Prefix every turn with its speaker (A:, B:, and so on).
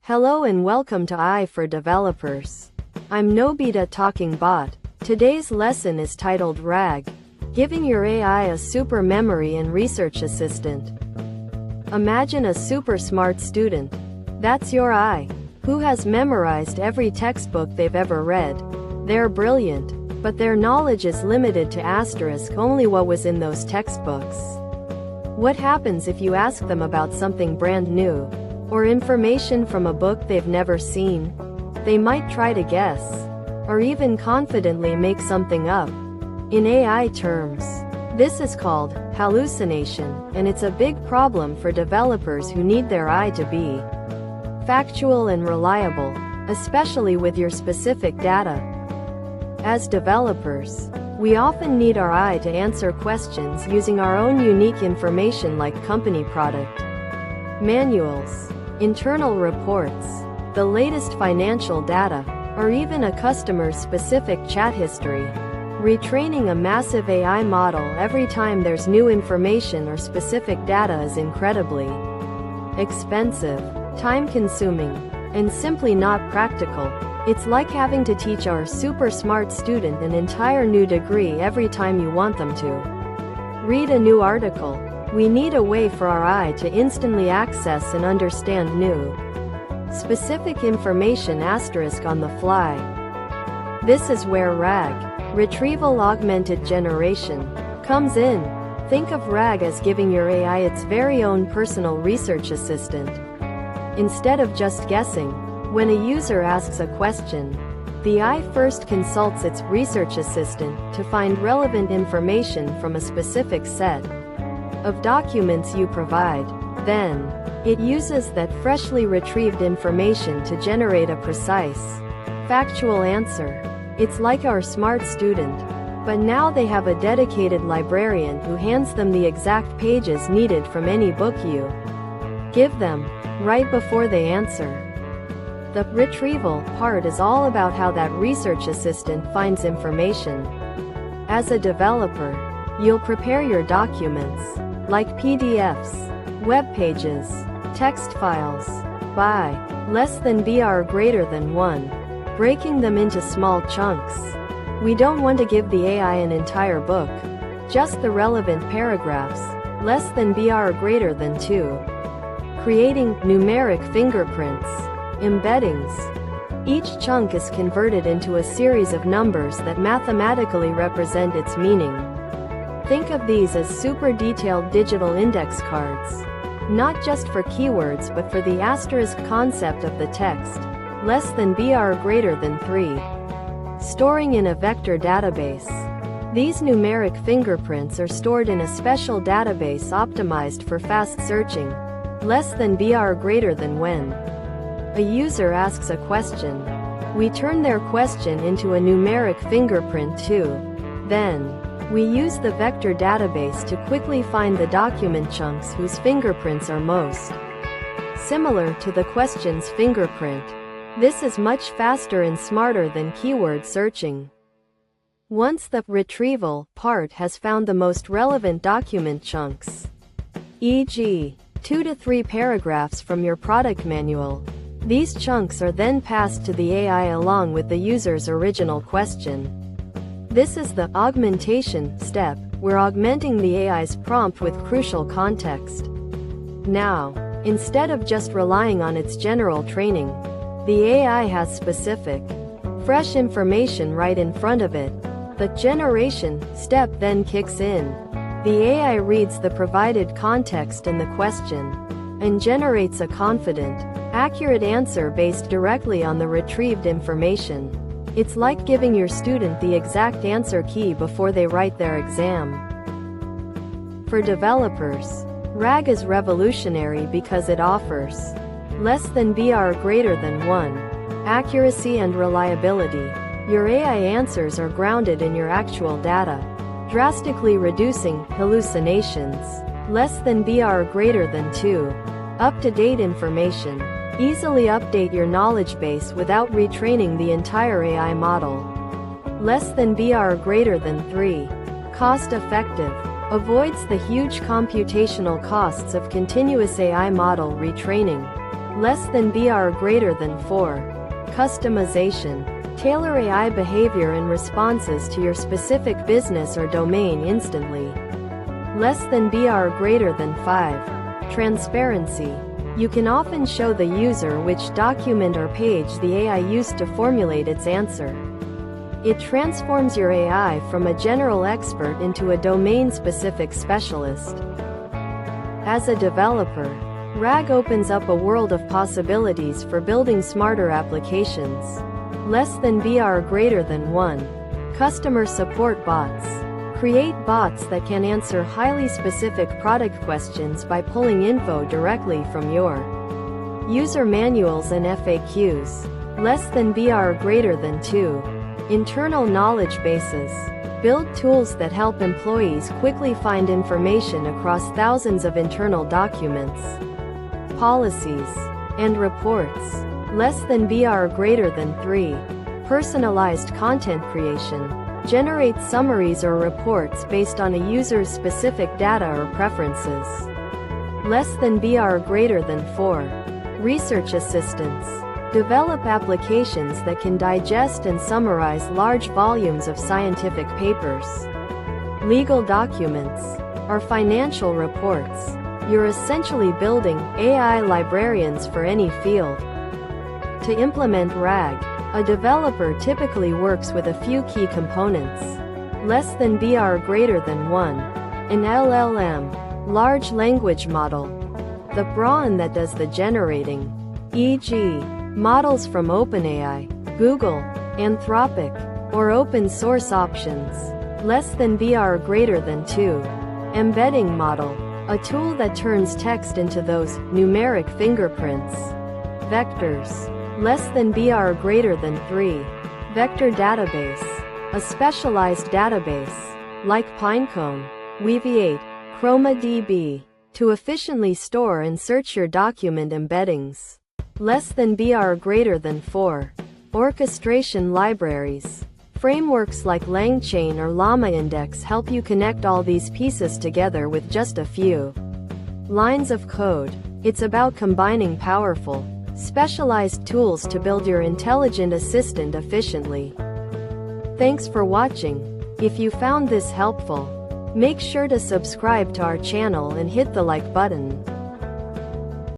A: Hello and welcome to AI for Developers. I'm Nobita Talking Bot. Today's lesson is titled RAG, giving your AI a super memory and research assistant. Imagine a super smart student. That's your AI, who has memorized every textbook they've ever read. They're brilliant, but their knowledge is limited to only what was in those textbooks. What happens if you ask them about something brand new, or information from a book they've never seen? They might try to guess, or even confidently make something up. In AI terms, this is called hallucination, and it's a big problem for developers who need their AI to be factual and reliable, especially with your specific data. As developers, we often need our AI to answer questions using our own unique information like company product manuals, internal reports, the latest financial data, or even a customer's specific chat history. Retraining a massive AI model every time there's new information or specific data is incredibly expensive, time-consuming, and simply not practical. It's like having to teach our super smart student an entire new degree every time you want them to read a new article. We need a way for our AI to instantly access and understand new, specific information on the fly. This is where RAG, Retrieval Augmented Generation, comes in. Think of RAG as giving your AI its very own personal research assistant. Instead of just guessing, when a user asks a question, the AI first consults its research assistant to find relevant information from a specific set of documents you provide. Then, it uses that freshly retrieved information to generate a precise, factual answer. It's like our smart student, but now they have a dedicated librarian who hands them the exact pages needed from any book you give them, right before they answer. The retrieval part is all about how that research assistant finds information. As a developer, you'll prepare your documents, like PDFs, web pages, text files, by less than or greater than 1, breaking them into small chunks. We don't want to give the AI an entire book, just the relevant paragraphs, less than or greater than 2. Creating numeric fingerprints, embeddings. Each chunk is converted into a series of numbers that mathematically represent its meaning. Think of these as super detailed digital index cards, not just for keywords but for the asterisk concept of the text, less than or greater than 3. Storing in a vector database. These numeric fingerprints are stored in a special database optimized for fast searching, less than or greater than when a user asks a question. We turn their question into a numeric fingerprint too. Then, we use the vector database to quickly find the document chunks whose fingerprints are most similar to the question's fingerprint. This is much faster and smarter than keyword searching. Once the retrieval part has found the most relevant document chunks, e.g., 2 to 3 paragraphs from your product manual, these chunks are then passed to the AI along with the user's original question. This is the augmentation step. We're augmenting the AI's prompt with crucial context. Now, instead of just relying on its general training, the AI has specific, fresh information right in front of it. The generation step then kicks in. The AI reads the provided context and the question, and generates a confident, accurate answer based directly on the retrieved information. It's like giving your student the exact answer key before they write their exam. For developers, RAG is revolutionary because it offers less than or greater than 1 accuracy and reliability. Your AI answers are grounded in your actual data, drastically reducing hallucinations. Less than or greater than 2 up-to-date information. Easily update your knowledge base without retraining the entire AI model. Less than or greater than 3. Cost-effective. Avoids the huge computational costs of continuous AI model retraining. Less than BR greater than 4. Customization. Tailor AI behavior and responses to your specific business or domain instantly. Less than BR greater than 5. Transparency. You can often show the user which document or page the AI used to formulate its answer. It transforms your AI from a general expert into a domain-specific specialist. As a developer, RAG opens up a world of possibilities for building smarter applications. Less than BR greater than 1. Customer support bots. Create bots that can answer highly specific product questions by pulling info directly from your user manuals and FAQs. Less than BR greater than 2. Internal knowledge bases. Build tools that help employees quickly find information across thousands of internal documents, policies, and reports. Less than BR greater than 3. Personalized content creation. Generate summaries or reports based on a user's specific data or preferences. Less than BR greater than 4. Research assistance. Develop applications that can digest and summarize large volumes of scientific papers, legal documents, or financial reports. You're essentially building AI librarians for any field. To implement RAG, a developer typically works with a few key components. Less than BR greater than 1. An LLM, large language model. The brain that does the generating, e.g., models from OpenAI, Google, Anthropic, or open source options. Less than BR greater than 2. Embedding model, a tool that turns text into those numeric fingerprints. Vectors. Less than BR greater than 3. Vector database, a specialized database, like Pinecone, Weaviate, ChromaDB, to efficiently store and search your document embeddings. Less than BR greater than 4. Orchestration libraries. Frameworks like LangChain or LlamaIndex help you connect all these pieces together with just a few lines of code. It's about combining powerful, specialized tools to build your intelligent assistant efficiently. Thanks for watching. If you found this helpful, make sure to subscribe to our channel and hit the like button.